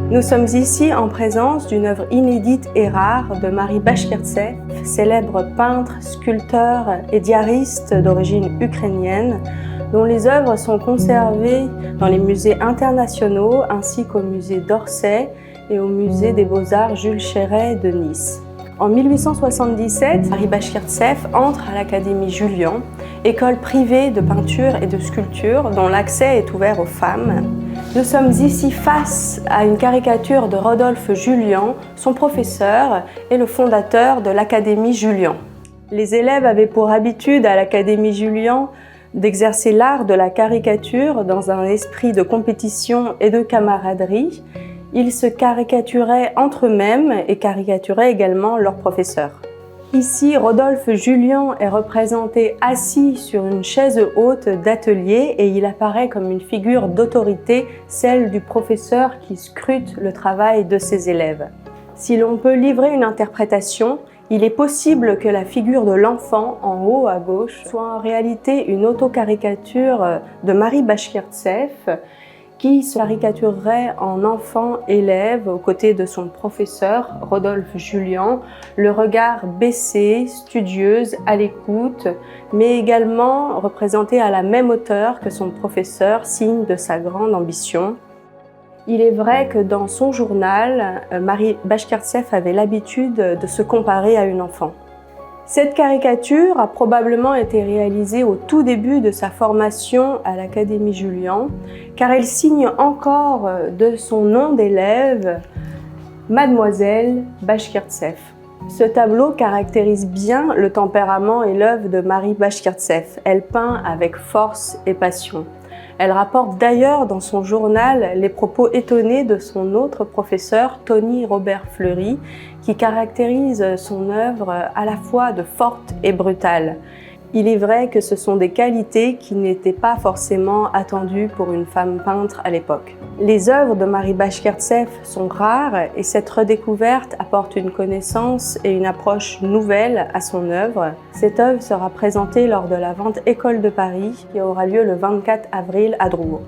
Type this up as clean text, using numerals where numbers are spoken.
Nous sommes ici en présence d'une œuvre inédite et rare de Marie Bashkirtsev, célèbre peintre, sculpteur et diariste d'origine ukrainienne, dont les œuvres sont conservées dans les musées internationaux ainsi qu'au musée d'Orsay et au musée des Beaux-Arts Jules Chéret de Nice. En 1877, Marie Bashkirtsev entre à l'Académie Julian, école privée de peinture et de sculpture dont l'accès est ouvert aux femmes. Nous sommes ici face à une caricature de Rodolphe Julian, son professeur et le fondateur de l'Académie Julian. Les élèves avaient pour habitude à l'Académie Julian d'exercer l'art de la caricature dans un esprit de compétition et de camaraderie. Ils se caricaturaient entre eux-mêmes et caricaturaient également leurs professeurs. Ici, Rodolphe Julian est représenté assis sur une chaise haute d'atelier et il apparaît comme une figure d'autorité, celle du professeur qui scrute le travail de ses élèves. Si l'on peut livrer une interprétation, il est possible que la figure de l'enfant, en haut à gauche, soit en réalité une autocaricature de Marie Bashkirtsev, qui se caricaturerait en enfant élève aux côtés de son professeur, Rodolphe Julian, le regard baissé, studieuse, à l'écoute, mais également représentée à la même hauteur que son professeur, signe de sa grande ambition. Il est vrai que dans son journal, Marie Bashkirtsev avait l'habitude de se comparer à une enfant. Cette caricature a probablement été réalisée au tout début de sa formation à l'Académie Julian, car elle signe encore de son nom d'élève Mademoiselle Bashkirtsev. Ce tableau caractérise bien le tempérament et l'œuvre de Marie Bashkirtsev. Elle peint avec force et passion. Elle rapporte d'ailleurs dans son journal les propos étonnés de son autre professeur, Tony Robert Fleury, qui caractérise son œuvre à la fois de forte et brutale. Il est vrai que ce sont des qualités qui n'étaient pas forcément attendues pour une femme peintre à l'époque. Les œuvres de Marie Bashkirtsev sont rares et cette redécouverte apporte une connaissance et une approche nouvelle à son œuvre. Cette œuvre sera présentée lors de la vente École de Paris qui aura lieu le 24 avril à Drouot.